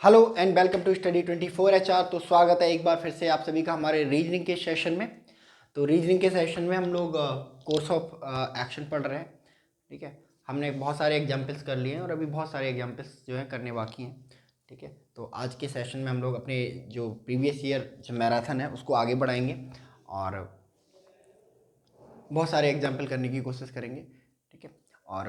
Hello and welcome to study 24 HR। तो स्वागत है एक बार फिर से आप सभी का हमारे रीजनिंग के सेशन में। तो रीजनिंग के सेशन में हम लोग कोर्स ऑफ एक्शन पढ़ रहे हैं। ठीक है, हमने बहुत सारे एग्जाम्पल्स कर लिए हैं और अभी बहुत सारे एग्जाम्पल्स जो है करने बाकी हैं। ठीक है, तो आज के सेशन में हम लोग अपने जो प्रीवियस ईयर जो मैराथन है उसको आगे बढ़ाएंगे और बहुत सारे एग्जाम्पल करने की कोशिश करेंगे। ठीक है, और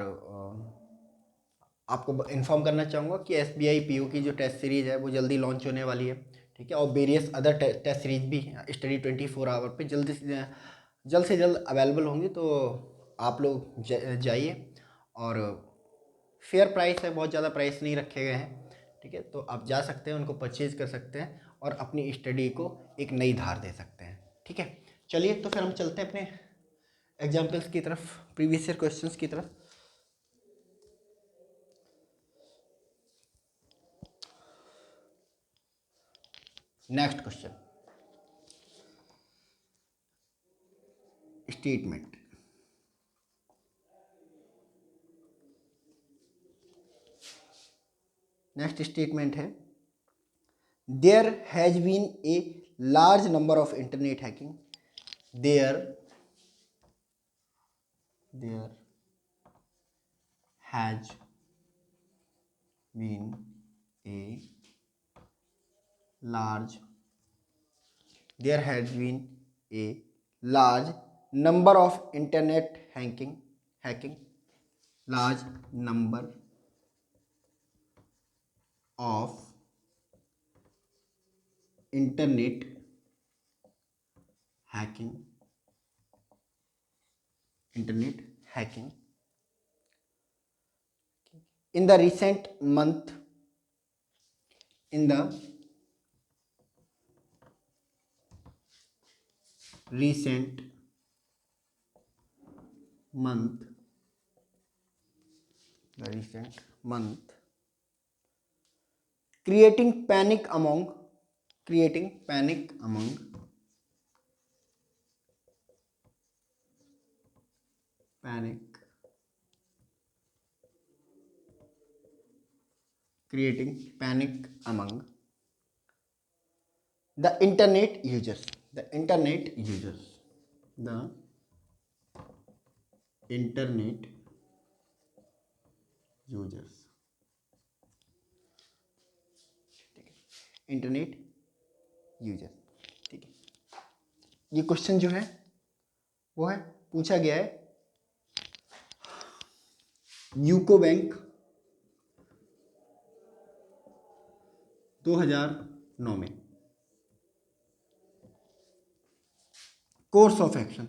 आपको इन्फॉर्म करना चाहूँगा कि SBI PO की जो टेस्ट सीरीज़ है वो जल्दी लॉन्च होने वाली है। ठीक है, और वेरियस अदर टेस्ट सीरीज भी स्टडी 24 आवर पे जल्द से जल्द अवेलेबल होंगी। तो आप लोग जाइए, और फेयर प्राइस है, बहुत ज़्यादा प्राइस नहीं रखे गए हैं। ठीक है, तो आप जा सकते हैं, उनको परचेज कर सकते हैं और अपनी स्टडी को एक नई धार दे सकते हैं। ठीक है, चलिए तो फिर हम चलते हैं अपने एग्जाम्पल्स की तरफ, प्रीवियस ईयर क्वेश्चंस की तरफ। Next question, statement. Next statement है, there has been a large number of internet hacking. There has been a large there has been a large number of internet hacking large number of internet hacking internet hacking in the recent month in the recent month creating panic among panic creating panic among the internet users the internet users the internet users internet user. ठीक है, ये question जो है वो है, पूछा गया है यूको बैंक 2009 में कोर्स ऑफ एक्शन।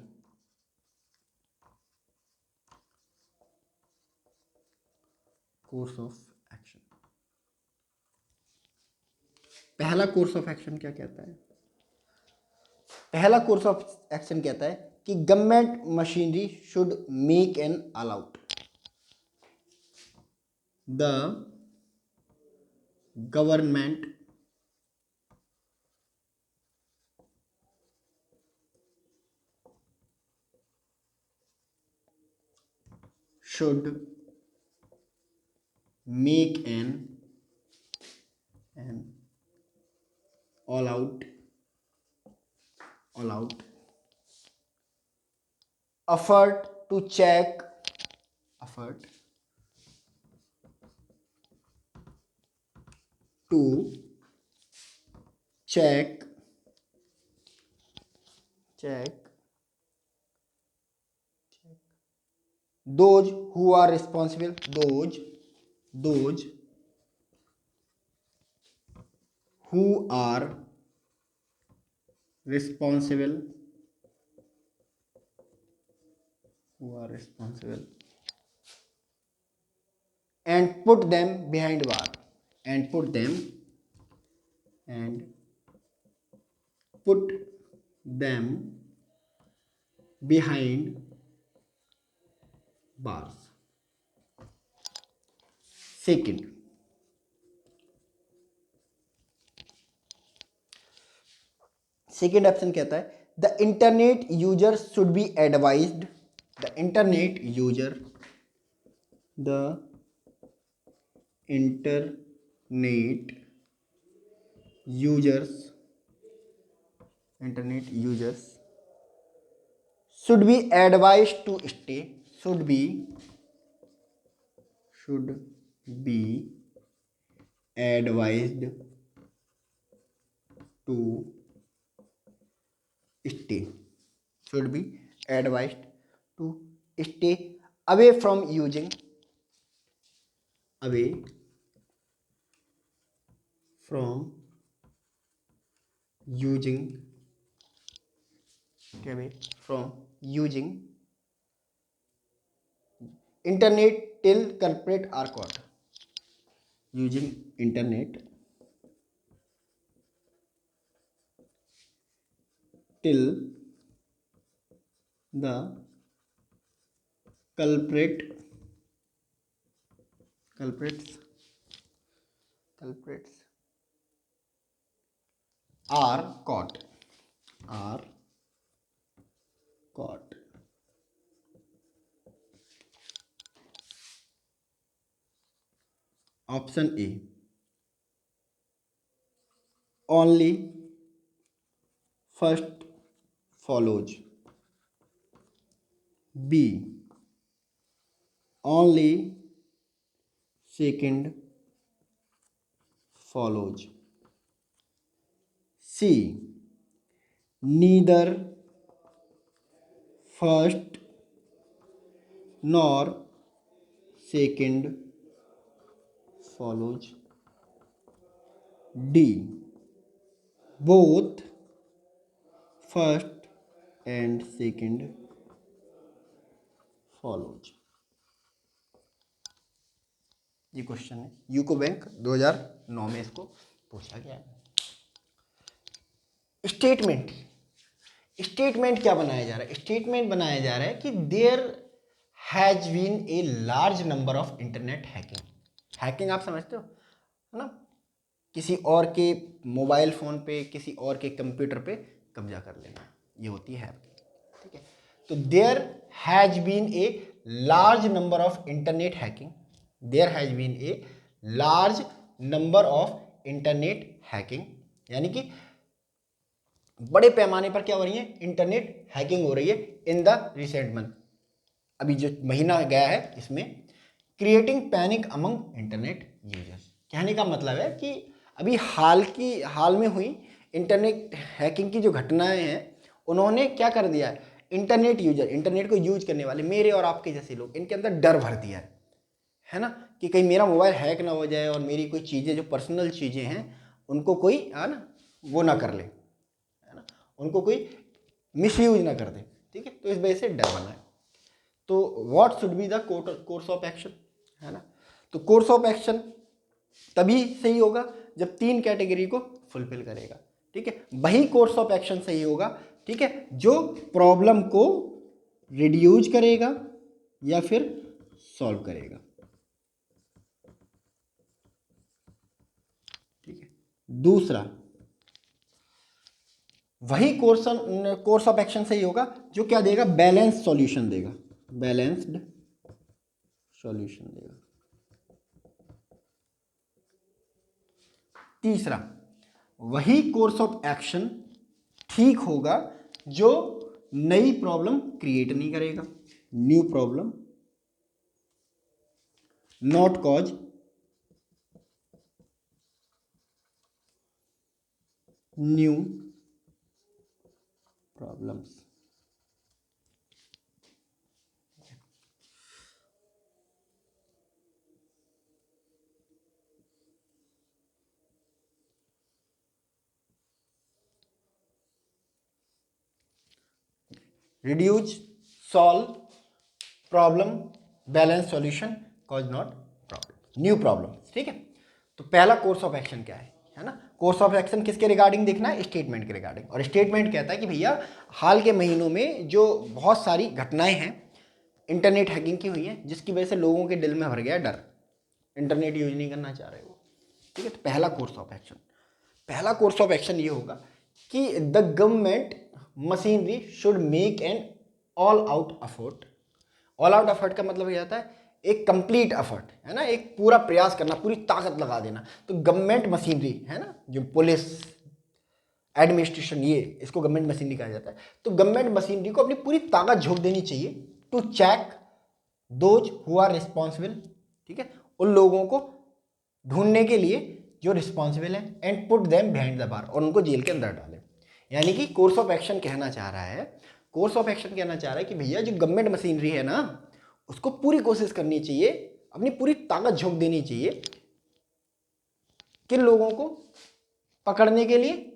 पहला कोर्स ऑफ एक्शन क्या कहता है? पहला कोर्स ऑफ एक्शन कहता है कि government machinery should make an all out the government should make an all out effort to check those who are responsible who are responsible and put them behind bar and put them behind bars। Second, option कहता है the internet user should B advised the internet users, internet users should be advised to stay, should be advised to stay, should be advised to stay away from using, away from using, away from using internet till culprit are caught, using internet till the culprits are caught, are caught. Option A, only first follows. B, only second follows. C, neither first nor second follows. D, both first and second follows. ये question है, UCO bank 2009 में इसको पूछा गया है। Statement, statement क्या बनाया जा रहा है? स्टेटमेंट बनाया जा रहा है कि there has been a large number of internet hacking. Hacking आप समझते हो है ना, किसी और के मोबाइल फ़ोन पे, किसी और के कंप्यूटर पे कब्जा कर लेना, ये होती है, ठीक है। तो there has been a large number of internet hacking, there has been a large number of internet hacking, यानी कि बड़े पैमाने पर क्या हो रही है, इंटरनेट हैकिंग हो रही है इन द रिसेंट मंथ, अभी जो महीना गया है इसमें। Creating panic among internet users, कहने का मतलब है कि अभी हाल में हुई इंटरनेट हैकिंग की जो घटनाएं हैं, उन्होंने क्या कर दिया है, इंटरनेट यूजर, इंटरनेट को यूज करने वाले मेरे और आपके जैसे लोग, इनके अंदर डर भर दिया है ना, कि कहीं मेरा मोबाइल हैक ना हो जाए और मेरी कोई चीज़ें जो पर्सनल चीज़ें हैं उनको कोई है ना वो ना कर ले, है ना, उनको कोई मिसयूज ना कर दे, ठीक है। तो इस वजह से डर बना है। तो what should be the course of action, है ना। तो कोर्स ऑफ एक्शन तभी सही होगा जब 3 कैटेगरी को फुलफिल करेगा, ठीक है। वही कोर्स ऑफ एक्शन सही होगा, ठीक है, जो प्रॉब्लम को रिड्यूस करेगा या फिर सॉल्व करेगा, ठीक है। दूसरा, वही कोर्स ऑफ एक्शन सही होगा जो क्या देगा, बैलेंस सॉल्यूशन देगा, बैलेंस्ड सॉल्यूशन देगा। तीसरा, वही कोर्स ऑफ एक्शन ठीक होगा जो नई प्रॉब्लम क्रिएट नहीं करेगा, new problem not cause new problems. Reduce, solve, problem, balance solution, cause not problem, new problem, ठीक है। तो पहला कोर्स ऑफ एक्शन क्या है ना, कोर्स ऑफ एक्शन किसके रिगार्डिंग देखना है, स्टेटमेंट के रिगार्डिंग। और स्टेटमेंट कहता है कि भैया हाल के महीनों में जो बहुत सारी घटनाएं हैं इंटरनेट हैकिंग की हुई हैं, जिसकी वजह से लोगों के दिल में भर गया डर, इंटरनेट यूज नहीं करना चाह रहे वो, ठीक है। तो पहला कोर्स ऑफ एक्शन, पहला कोर्स ऑफ एक्शन ये होगा कि the government machinery should make an all out effort. All out effort का मतलब ये आता है एक कंप्लीट एफर्ट है ना, एक पूरा प्रयास करना, पूरी ताकत लगा देना। तो गवर्नमेंट मशीनरी है ना, जो पुलिस एडमिनिस्ट्रेशन, ये इसको गवर्नमेंट मशीनरी कहा जाता है। तो गवर्नमेंट मशीनरी को अपनी पूरी ताकत झोंक देनी चाहिए to check those who are responsible, ठीक है, उन लोगों को ढूंढने के लिए जो रिस्पॉन्सिबल है, and put them behind the bar, और उनको जेल के अंदर डालें। यानी कि कोर्स ऑफ एक्शन कहना चाह रहा है, कोर्स ऑफ एक्शन कहना चाह रहा है कि भैया जो गवर्नमेंट मशीनरी है ना, उसको पूरी कोशिश करनी चाहिए, अपनी पूरी ताकत झोंक देनी चाहिए किन लोगों को पकड़ने के लिए,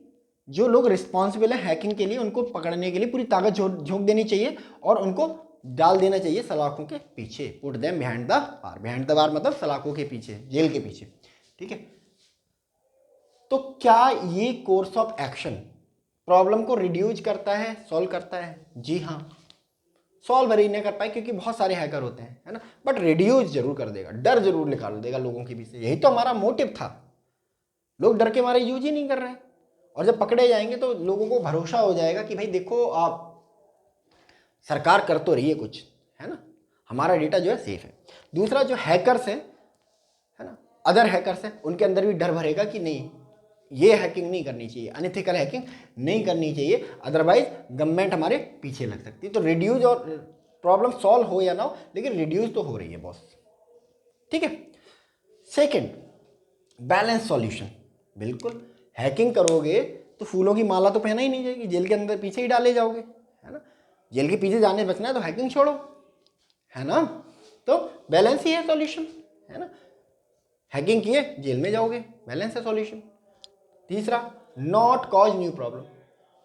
जो लोग रिस्पॉन्सिबल है हैकिंग के लिए, उनको पकड़ने के लिए पूरी ताकत झोंक देनी चाहिए और उनको डाल देना चाहिए सलाखों के पीछे। Put them behind the bar, behind the bar मतलब सलाखों के पीछे, जेल के पीछे, ठीक है। तो क्या ये कोर्स ऑफ एक्शन प्रॉब्लम को रिड्यूस करता है, सॉल्व करता है? जी हाँ, सॉल्व ही नहीं कर पाए क्योंकि बहुत सारे हैकर होते हैं, है ना, बट रिड्यूस जरूर कर देगा, डर जरूर निकाल देगा लोगों के बीच से। यही तो हमारा मोटिव था, लोग डर के मारे यूज ही नहीं कर रहे हैं, और जब पकड़े जाएंगे तो लोगों को भरोसा हो जाएगा कि भाई देखो आप, सरकार कर तो रही है कुछ, है ना, हमारा डेटा जो है सेफ है। दूसरा, जो हैकर्स है ना, अदर हैकर्स हैं, उनके अंदर भी डर भरेगा कि नहीं, ये हैकिंग नहीं करनी चाहिए, अनएथिकल हैकिंग नहीं करनी चाहिए, अदरवाइज गवर्नमेंट हमारे पीछे लग सकती है। तो रिड्यूस, और प्रॉब्लम सॉल्व हो या ना हो, लेकिन रिड्यूस तो हो रही है बॉस, ठीक है। Second, balance solution. बिल्कुल, हैकिंग करोगे तो फूलों की माला तो पहना ही नहीं जाएगी, जेल के अंदर पीछे ही डाले जाओगे, है ना, जेल के पीछे जाने बचना है तो हैकिंग छोड़ो, है ना। तो बैलेंस ही है सॉल्यूशन, है ना, हैकिंग किए जेल में जाओगे, बैलेंस है सॉल्यूशन। तीसरा, नॉट कॉज न्यू प्रॉब्लम।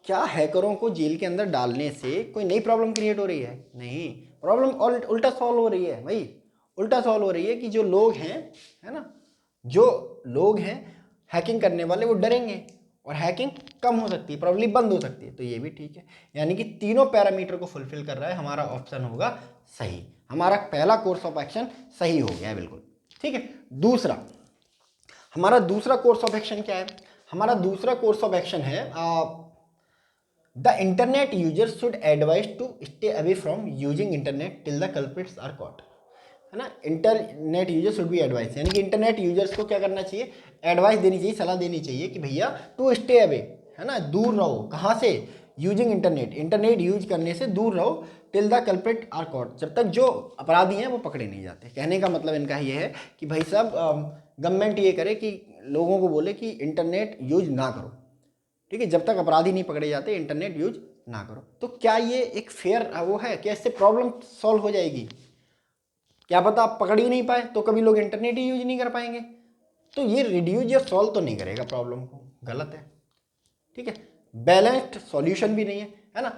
क्या हैकरों को जेल के अंदर डालने से कोई नई प्रॉब्लम क्रिएट हो रही है? नहीं, प्रॉब्लम उल्टा सॉल्व हो रही है भाई, उल्टा सॉल्व हो रही है कि जो लोग हैं, है ना, जो लोग हैं हैकिंग करने वाले, वो डरेंगे और हैकिंग कम हो सकती है, प्रॉब्लम बंद हो सकती है। तो ये भी ठीक है, यानी कि तीनों पैरामीटर को फुलफिल कर रहा है, हमारा ऑप्शन होगा सही, हमारा पहला कोर्स ऑफ एक्शन सही हो गया है, बिल्कुल ठीक है। दूसरा, हमारा दूसरा कोर्स ऑफ एक्शन क्या है? हमारा दूसरा कोर्स ऑफ एक्शन है the internet user should advise to stay away from using internet till the culprits are caught, है ना। Internet user should be advice, यानी कि इंटरनेट यूजर्स को क्या करना चाहिए? एडवाइस देनी चाहिए, सलाह देनी चाहिए कि भैया टू स्टे अवे, है ना, दूर रहो, कहाँ से? यूजिंग इंटरनेट, इंटरनेट यूज करने से दूर रहो, till the culprit are caught, जब तक जो अपराधी हैं वो पकड़े नहीं जाते। कहने का मतलब इनका ये है कि भाई साहब, गवर्नमेंट ये करे कि लोगों को बोले कि इंटरनेट यूज ना करो, ठीक है, जब तक अपराधी नहीं पकड़े जाते इंटरनेट यूज ना करो। तो क्या ये एक फेयर वो है? क्या इससे प्रॉब्लम सॉल्व हो जाएगी? क्या पता आप पकड़ ही नहीं पाए तो कभी लोग इंटरनेट ही यूज नहीं कर पाएंगे। तो ये रिड्यूस या सॉल्व तो नहीं करेगा प्रॉब्लम को, गलत है, ठीक है। बैलेंस्ड सॉल्यूशन भी नहीं है ना।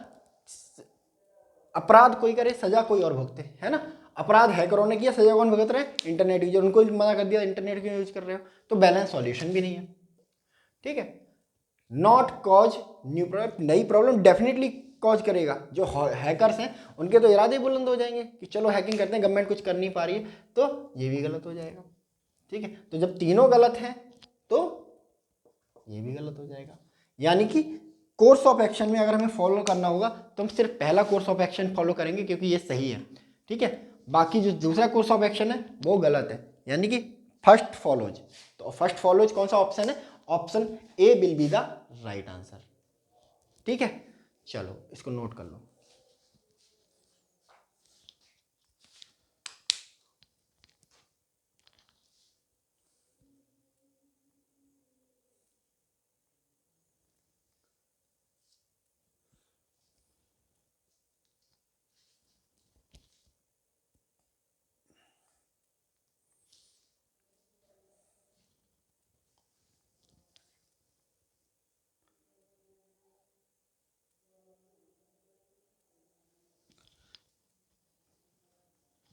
अपराध कोई करे, सजा कोई और भुगते, है ना। अपराध हैकरों ने किया, सजा कौन भुगत रहे हैं? इंटरनेट यूजर, उनको मना कर दिया इंटरनेट क्यों यूज कर रहे हो। तो बैलेंस सॉल्यूशन भी नहीं है, ठीक है। नॉट कॉज न्यू प्रॉब्लम, नई प्रॉब्लम डेफिनेटली कॉज करेगा। जो हैकर्स हैं उनके तो इरादे बुलंद हो जाएंगे कि चलो हैकिंग करते हैं, गवर्नमेंट कुछ कर नहीं पा रही है, तो ये भी गलत हो जाएगा, ठीक है। तो जब तीनों गलत हैं तो ये भी गलत हो जाएगा। यानी कि कोर्स ऑफ एक्शन में अगर हमें फॉलो करना होगा तो हम सिर्फ पहला कोर्स ऑफ एक्शन फॉलो करेंगे क्योंकि ये सही है, ठीक है। बाकी जो दूसरा कोर्स ऑफ एक्शन है वो गलत है, यानी कि फर्स्ट फॉलोज। तो फर्स्ट फॉलोज कौन सा ऑप्शन है? Option A will be the right answer, ठीक है। चलो इसको नोट कर लो।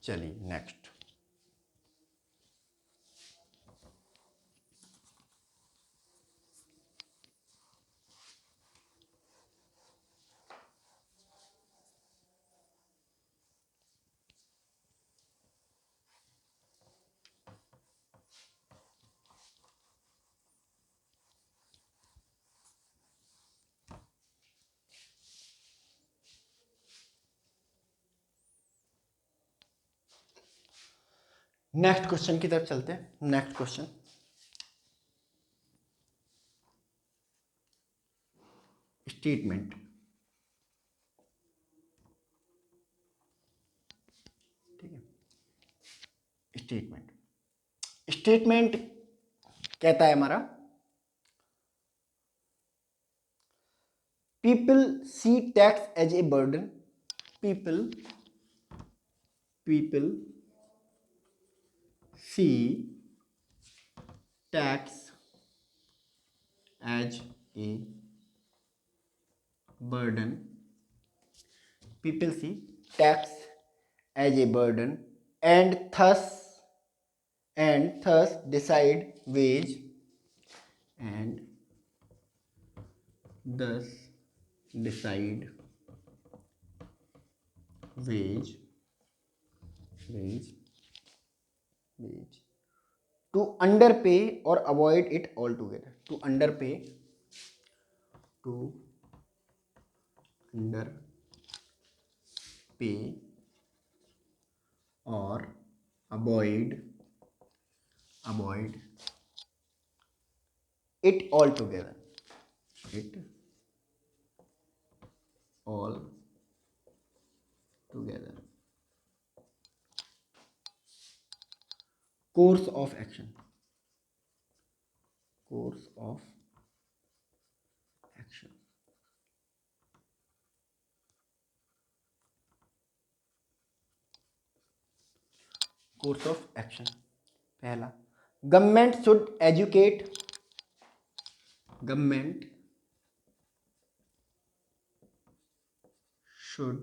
चलिए नेक्स्ट। नेक्स्ट क्वेश्चन की तरफ चलते हैं। Next question, statement. ठीक है, स्टेटमेंट। स्टेटमेंट कहता है हमारा, people see tax as a burden. People people see tax as a burden. People see tax as a burden and thus decide wage and thus decide wage wage wage to underpay or avoid it altogether. To underpay, to underpay or avoid it altogether. It all together. Course of action. Course of action. Course of action. पहला, government should educate. Government should,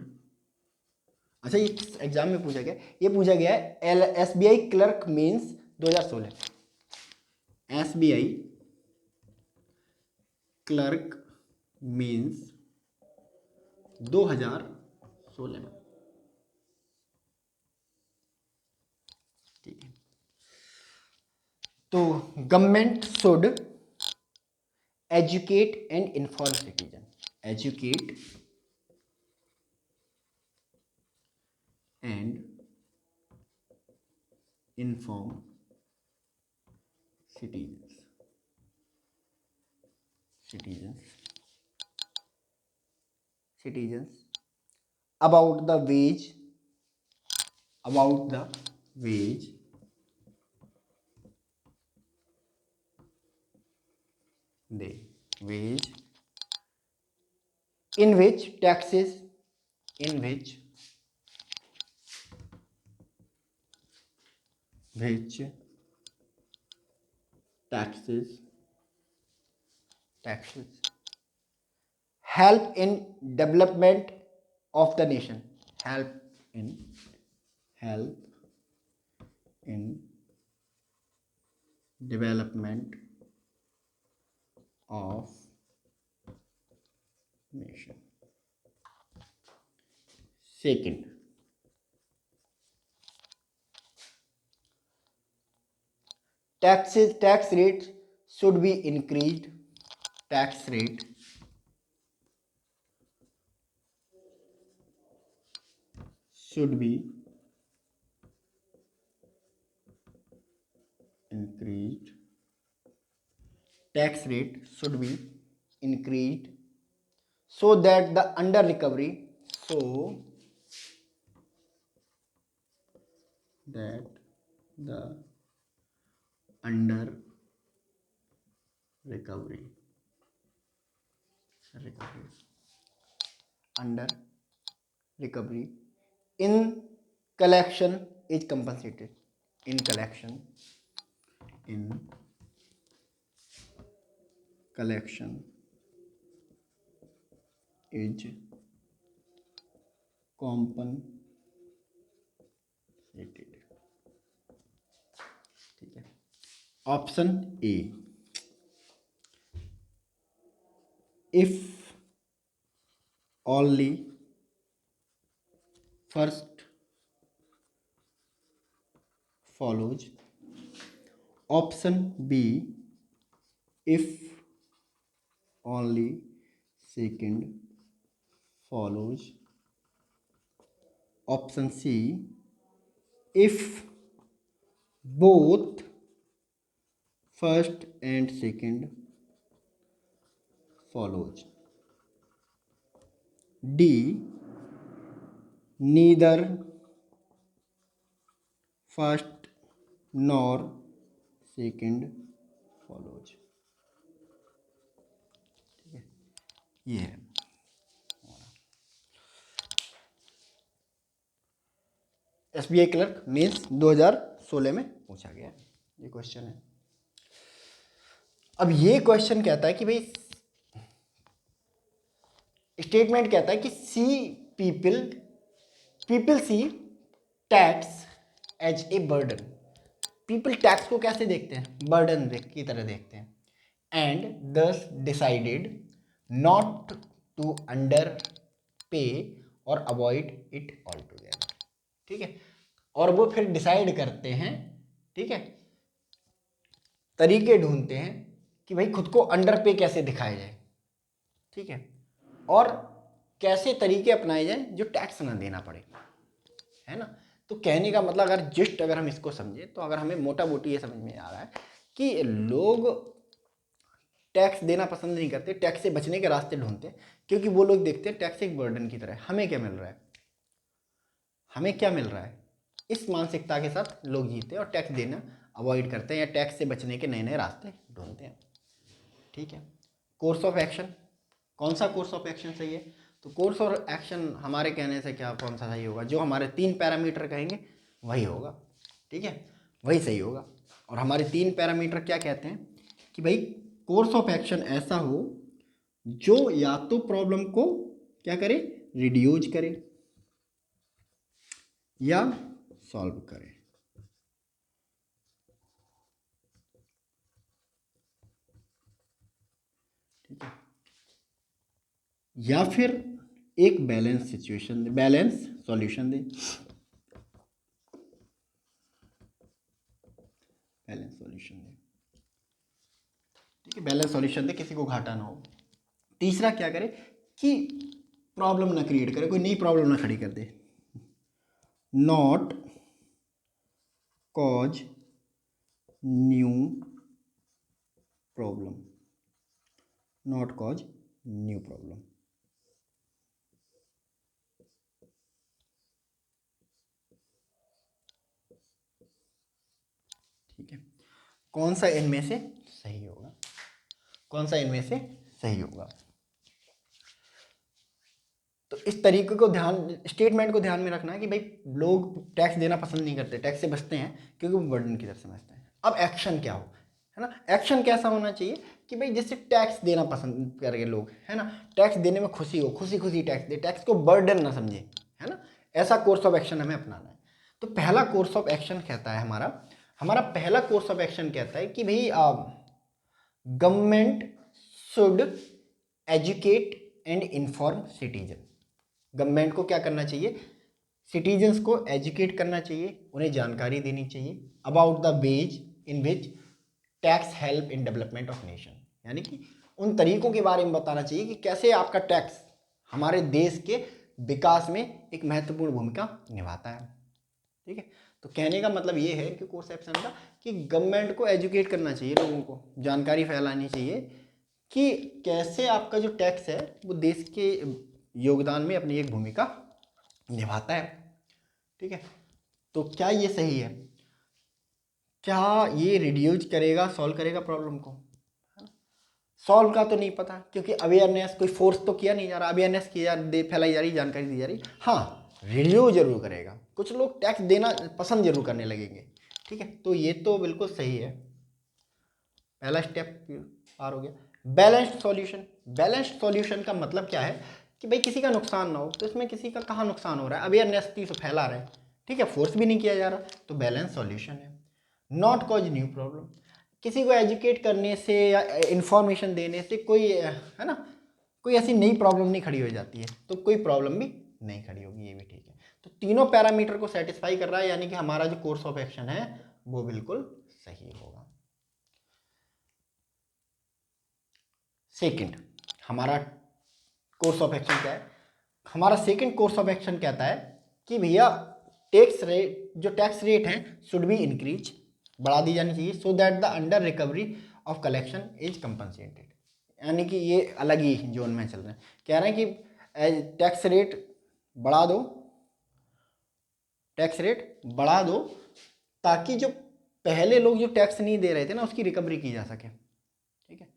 अच्छा ये exam में पूछा गया, ये पूछा गया है SBI clerk means 2016। SBI clerk means 2016 में। ठीक है, तो government should educate and inform citizen. Educate and inform citizens about the wage the wage in which taxes help in development of the nation. Help in development of nation. Second, tax rate should be increased. Tax rate should be increased. Tax rate should be increased so that the under recovery under recovery in collection is compensated. In collection is compensated. ठीक है, option A, if only first follows. Option B, if only second follows. Option C, if both first and second follows, D neither first nor second follows. ठीक है, ये है SBI clerk mains 2016 में पूछा गया ये क्वेश्चन है। अब ये क्वेश्चन कहता है कि भाई स्टेटमेंट कहता है कि see people see tax as a burden. People tax को कैसे देखते हैं? बर्डन की तरह देखते हैं। एंड दस डिसाइडेड नॉट टू अंडर पे और अवॉइड इट ऑल टुगेदर। ठीक है, और वो फिर डिसाइड करते हैं, ठीक है, तरीके ढूंढते हैं कि भाई खुद को अंडर पे कैसे दिखाया जाए, ठीक है, और कैसे तरीके अपनाए जाए जो टैक्स ना देना पड़े, है ना। तो कहने का मतलब अगर हम इसको समझें तो अगर हमें मोटा मोटी ये समझ में आ रहा है कि लोग टैक्स देना पसंद नहीं करते, टैक्स से बचने के रास्ते ढूंढते हैं, क्योंकि वो लोग देखते हैं टैक्स एक बर्डन की तरह है। हमें क्या मिल रहा है? हमें क्या मिल रहा है? इस मानसिकता के साथ लोग जीते हैं और टैक्स देना अवॉइड करते हैं या टैक्स से बचने के नए नए रास्ते ढूंढते हैं। ठीक है, कोर्स ऑफ एक्शन, कौन सा कोर्स ऑफ एक्शन सही है? तो कोर्स ऑफ एक्शन हमारे कहने से क्या कौन सा सही होगा? जो हमारे 3 पैरामीटर कहेंगे वही होगा, ठीक है, वही सही होगा। और हमारे 3 पैरामीटर क्या कहते हैं कि भाई कोर्स ऑफ एक्शन ऐसा हो जो या तो प्रॉब्लम को क्या करे, रिड्यूस करे या सॉल्व करे। ठीक है, या फिर एक बैलेंस सिचुएशन दे, बैलेंस सॉल्यूशन दे, बैलेंस सॉल्यूशन दे। ठीक है, बैलेंस सॉल्यूशन दे, किसी को घाटा ना हो। तीसरा क्या करे कि प्रॉब्लम ना क्रिएट करे, कोई नई प्रॉब्लम ना खड़ी कर दे। Not cause new problem, not cause new problem. ठीक है, कौन सा इनमें से सही होगा? कौन सा इनमें से सही होगा? तो इस तरीके को स्टेटमेंट को ध्यान में रखना है कि भाई लोग टैक्स देना पसंद नहीं करते, टैक्स से बचते हैं क्योंकि वो बर्डन की तरफ समझते हैं। अब एक्शन क्या हो, है ना, एक्शन कैसा होना चाहिए कि भाई जैसे टैक्स देना पसंद करेंगे लोग, है ना, टैक्स देने में खुशी हो, खुशी खुशी टैक्स दे, टैक्स को बर्डन ना समझे, है ना, ऐसा कोर्स ऑफ एक्शन हमें अपनाना है। तो पहला कोर्स ऑफ एक्शन कहता है हमारा पहला कोर्स ऑफ एक्शन कहता है कि भाई government should educate and inform citizen. Government को क्या करना चाहिए? सिटीजन्स को एजुकेट करना चाहिए, उन्हें जानकारी देनी चाहिए about the ways in which tax help in development of nation. यानी कि उन तरीकों के बारे में बताना चाहिए कि कैसे आपका टैक्स हमारे देश के विकास में एक महत्वपूर्ण भूमिका निभाता है। ठीक है, तो कहने का मतलब ये है कि कोर्स एक्शन का कि गवर्नमेंट को एजुकेट करना चाहिए, लोगों को जानकारी फैलानी चाहिए कि कैसे आपका जो टैक्स है वो देश के योगदान में अपनी एक भूमिका निभाता है। ठीक है, तो क्या ये सही है? क्या ये रिड्यूस करेगा, सॉल्व करेगा प्रॉब्लम को? सॉल्व का तो नहीं पता, क्योंकि अवेयरनेस कोई फोर्स तो किया नहीं जा रहा, अवेयरनेस फैलाई जा रही, जानकारी दी जा रही। हाँ, रिड्यूस जरूर करेगा, कुछ लोग टैक्स देना पसंद जरूर करने लगेंगे। ठीक है, तो ये तो बिल्कुल सही है, पहला स्टेप पार हो गया। बैलेंस्ड सॉल्यूशन, बैलेंस्ड सॉल्यूशन का मतलब क्या है कि भाई किसी का नुकसान ना हो। तो इसमें किसी का कहाँ नुकसान हो रहा है? अवेयरनेस तो फैला रहे हैं, ठीक है, फोर्स भी नहीं किया जा रहा, तो बैलेंस सॉल्यूशन है। नॉट कॉज न्यू प्रॉब्लम, किसी को एजुकेट करने से या इंफॉर्मेशन देने से कोई, है ना, कोई ऐसी नई प्रॉब्लम नहीं खड़ी हो जाती है, तो कोई प्रॉब्लम भी नहीं खड़ी होगी, ये भी ठीक है। तो तीनों पैरामीटर को सेटिस्फाई कर रहा है, यानी कि हमारा जो कोर्स ऑफ एक्शन है वो बिल्कुल सही होगा। सेकंड, हमारा कोर्स ऑफ एक्शन क्या है? हमारा सेकंड कोर्स ऑफ एक्शन कहता है कि भैया टैक्स रेट, जो टैक्स रेट है शुड बी इंक्रीज, बढ़ा दी जानी चाहिए, so that the under recovery of collection is compensated. यानी कि ये अलग ही जोन में चल रहे हैं, कह रहे हैं कि टैक्स रेट बढ़ा दो, टैक्स रेट बढ़ा दो, ताकि जो पहले लोग जो टैक्स नहीं दे रहे थे ना उसकी रिकवरी की जा सके। ठीक है,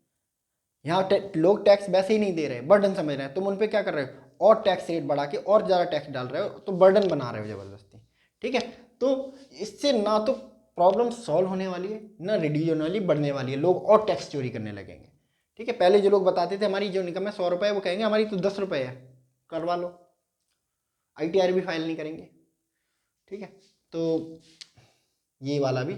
यहाँ लोग टैक्स वैसे ही नहीं दे रहे, बर्डन समझ रहे हैं, तुम उन पे क्या कर रहे हो, और टैक्स रेट बढ़ा के और ज़्यादा टैक्स डाल रहे हो, तो बर्डन बना रहे हो ज़बरदस्ती। ठीक है, तो इससे ना तो प्रॉब्लम सॉल्व होने वाली है, ना रिड्यूस होने वाली, बढ़ने वाली है, लोग और टैक्स चोरी करने लगेंगे। ठीक है, पहले जो लोग बताते थे हमारी जो इनकम है 100 रुपये, वो कहेंगे हमारी तो 10 रुपये है, करवा लो, ITR भी फाइल नहीं करेंगे। ठीक है, तो ये वाला भी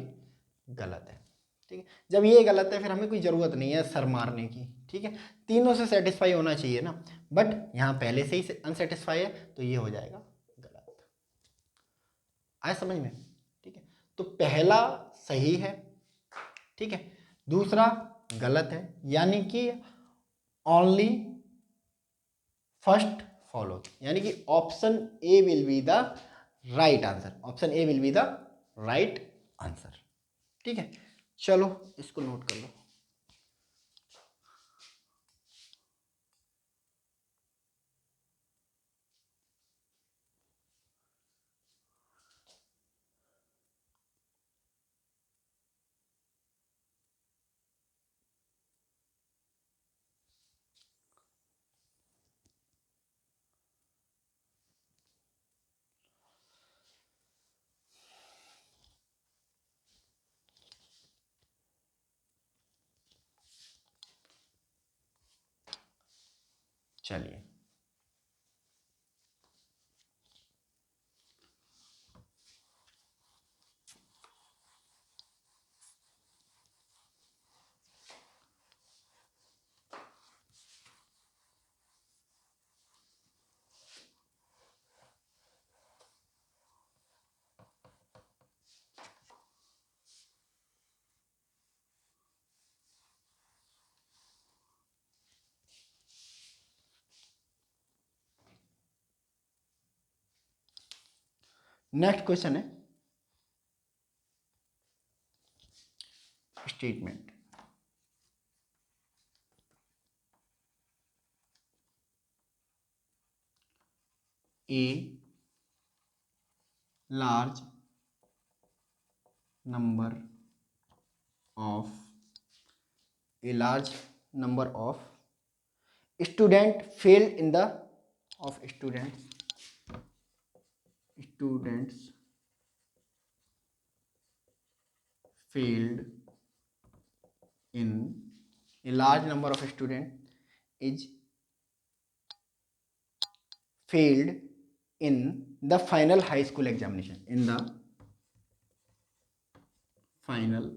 गलत है। ठीक है, जब ये गलत है फिर हमें कोई ज़रूरत नहीं है सर मारने की। ठीक है, तीनों से सेटिस्फाई होना चाहिए ना, बट यहाँ पहले से ही अनसेटिस्फाई है, तो ये हो जाएगा गलत। आया समझ में? ठीक है, तो पहला सही है, ठीक है, दूसरा गलत है, यानी कि ओनली फर्स्ट फॉलो, यानी कि option A will be the right answer, option A will be the right answer. ठीक है, चलो इसको नोट कर लो। चलिए, नेक्स्ट क्वेश्चन है statement. A large number of student failed in the of students failed in a large number of students is failed in the final high school examination, in the final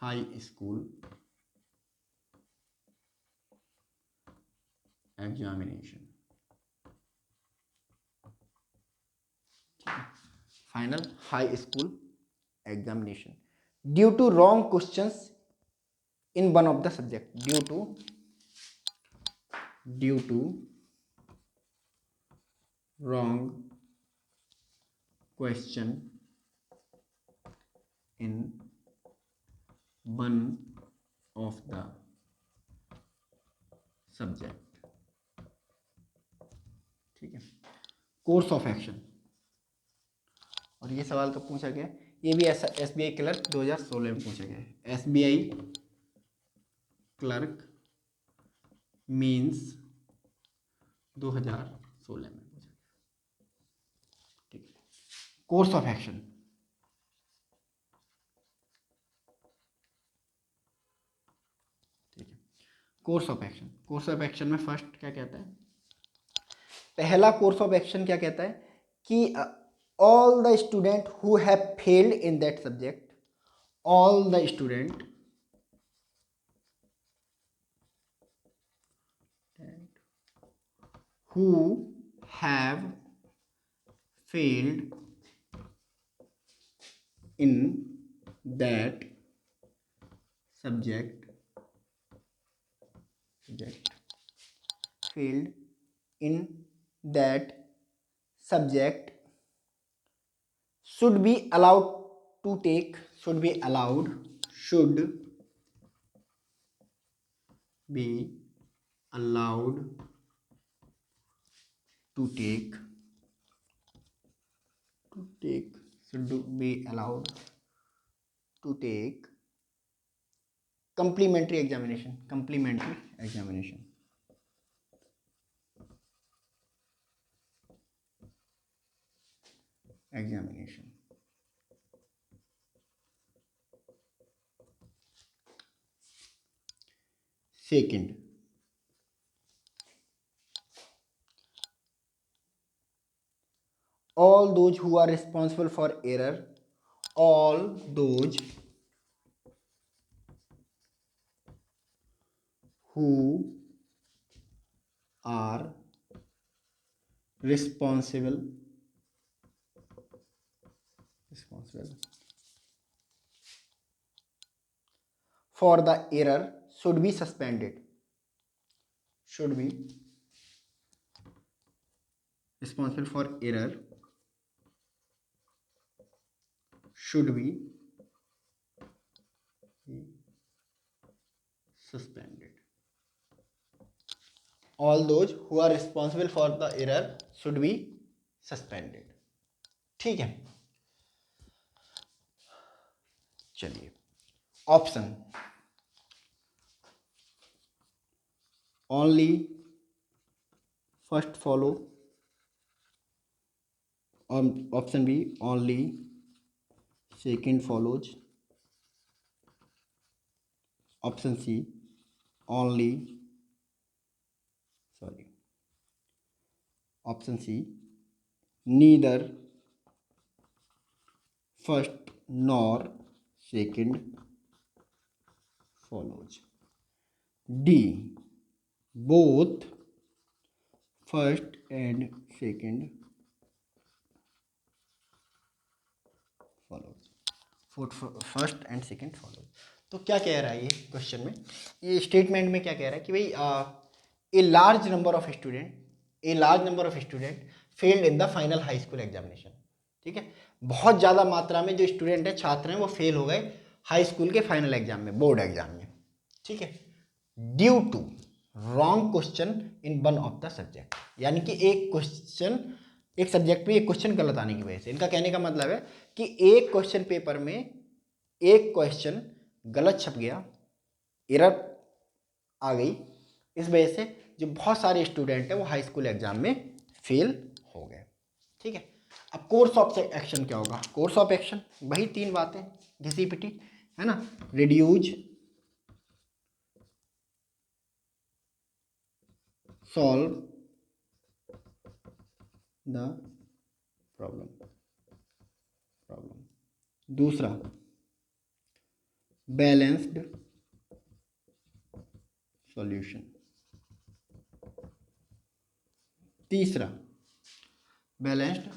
high school examination, final high school examination due to wrong questions in one of the subject, due to wrong question in one of the subject। ठीक है, course of action, और ये सवाल कब पूछा गया, ये भी ऐसा SBI क्लर्क 2016 में पूछा गया है। SBI क्लर्क मीन्स 2016 में पूछा गया। ठीक है, कोर्स ऑफ एक्शन, ठीक है, कोर्स ऑफ एक्शन में फर्स्ट क्या कहता है, पहला कोर्स ऑफ एक्शन क्या कहता है कि all the student who have failed in that subject, all the student who have failed in that subject failed in that subject should be allowed to take, should be allowed, should be allowed to take, should be allowed to take complementary examination, Second, all those who are responsible for error, all those who are responsible for the error should be suspended, should be responsible for error should be suspended. All those who are responsible for the error should be suspended. ठीक है, चलिए option only first follow, option B only second follows, option C only option C neither first nor second follows, D both first and second follows, first and second follow. तो क्या कह रहा है ये question में, ये स्टेटमेंट में क्या कह रहा है कि भाई ए large number of student failed in the final high school examination. ठीक है, बहुत ज़्यादा मात्रा में जो स्टूडेंट है, छात्र हैं, वो फेल हो गए हाई स्कूल के फाइनल एग्जाम में, बोर्ड एग्जाम में। ठीक है, due to wrong question in one of the subject, यानी कि एक सब्जेक्ट में एक क्वेश्चन गलत आने की वजह से। इनका कहने का मतलब है कि एक क्वेश्चन पेपर में एक क्वेश्चन गलत छप गया, एरर आ गई, इस वजह से जो बहुत सारे स्टूडेंट हैं वो हाई स्कूल एग्जाम में फेल हो गए। ठीक है, अब कोर्स ऑफ एक्शन क्या होगा? कोर्स ऑफ एक्शन वही तीन बातें घिसी पिटी है ना, रिड्यूज, सॉल्व द प्रॉब्लम, दूसरा बैलेंस्ड सॉल्यूशन, तीसरा बैलेंस्ड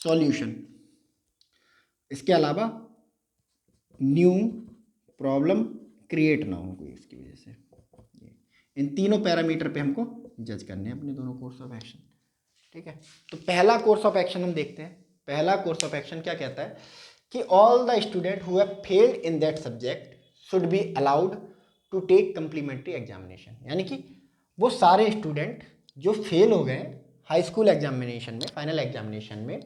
सॉल्यूशन, इसके अलावा न्यू प्रॉब्लम क्रिएट ना हो कोई इसकी वजह से। इन तीनों पैरामीटर पे हमको जज करने हैं अपने दोनों कोर्स ऑफ एक्शन। ठीक है, तो पहला कोर्स ऑफ एक्शन हम देखते हैं। पहला कोर्स ऑफ एक्शन क्या कहता है कि all the student who have failed in that subject should be allowed to take complementary examination, यानी कि वो सारे स्टूडेंट जो फेल हो गए हाई स्कूल एग्जामिनेशन में, फाइनल एग्जामिनेशन में,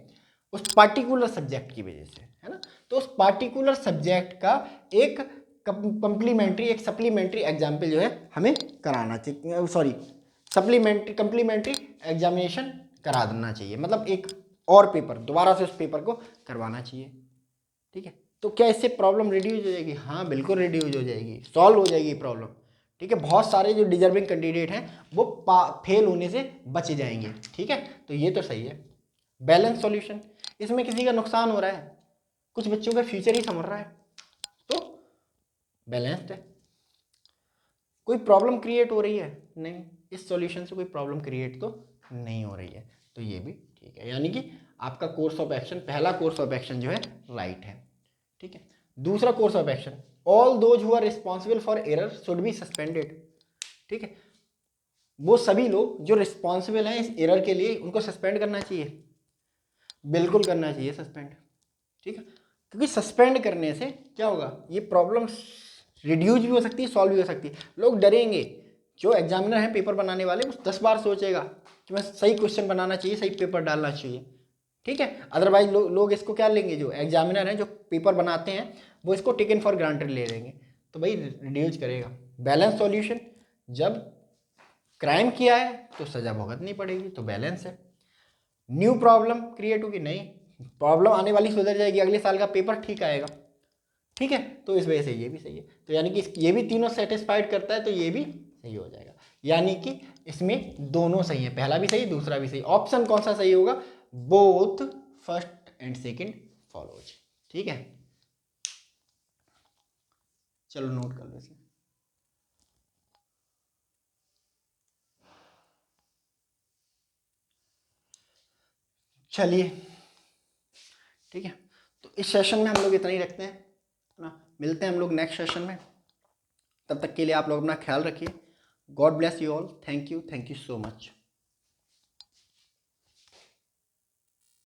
उस पार्टिकुलर सब्जेक्ट की वजह से, है ना, तो उस पार्टिकुलर सब्जेक्ट का एक एक सप्लीमेंट्री एग्जाम्पल जो है हमें कराना चाहिए, कंप्लीमेंट्री एग्जामिनेशन करा देना चाहिए, मतलब एक और पेपर दोबारा से उस पेपर को करवाना चाहिए। ठीक है, तो क्या इससे प्रॉब्लम रिड्यूस हो जाएगी? हाँ, बिल्कुल रिड्यूस हो जाएगी, सॉल्व हो जाएगी प्रॉब्लम। ठीक है, बहुत सारे जो डिजर्विंग कैंडिडेट हैं वो फेल होने से बच जाएंगे। ठीक है, तो ये तो सही है। बैलेंस सॉल्यूशन, इसमें किसी का नुकसान हो रहा है, कुछ बच्चों का फ्यूचर ही समझ रहा है, तो बैलेंस्ड है। कोई प्रॉब्लम क्रिएट हो रही है? नहीं, इस सॉल्यूशन से कोई प्रॉब्लम क्रिएट तो नहीं हो रही है, तो ये भी ठीक है, यानी कि आपका कोर्स ऑफ एक्शन, पहला कोर्स ऑफ एक्शन जो है राइट है। ठीक है, दूसरा course of action, all those who are responsible for error should be suspended. ठीक है, वो सभी लोग जो रिस्पॉन्सिबल हैं इस एरर के लिए, उनको सस्पेंड करना चाहिए। बिल्कुल करना चाहिए सस्पेंड, ठीक है, क्योंकि सस्पेंड करने से क्या होगा, ये प्रॉब्लम रिड्यूस भी हो सकती है, सॉल्व भी हो सकती है। लोग डरेंगे, जो एग्जामिनर है पेपर बनाने वाले, वो 10 बार सोचेगा कि मैं सही क्वेश्चन बनाना चाहिए, सही पेपर डालना चाहिए, ठीक है। अदरवाइज लोग इसको क्या लेंगे, जो एग्जामिनर हैं जो पेपर बनाते हैं वो इसको टेकन फॉर ग्रांटेड ले लेंगे, तो भाई रिड्यूस करेगा। बैलेंस सॉल्यूशन, जब क्राइम किया है तो सजा भुगतनी पड़ेगी, तो बैलेंस है। न्यू प्रॉब्लम क्रिएट होगी, नहीं प्रॉब्लम आने वाली सुधर जाएगी, अगले साल का पेपर ठीक आएगा, ठीक है, तो इस वजह से ये भी सही है। तो यानी कि ये भी तीनों सेटिस्फाइड करता है, तो ये भी सही हो जाएगा। यानी कि इसमें दोनों सही है, पहला भी सही दूसरा भी सही। ऑप्शन कौन सा सही होगा, both first and second follows, ठीक है। चलो नोट कर लो इसे। चलिए ठीक है, तो इस सेशन में हम लोग इतना ही रखते हैं ना, मिलते हैं हम लोग नेक्स्ट सेशन में। तब तक के लिए आप लोग अपना ख्याल रखिए। God bless you all, thank you so much.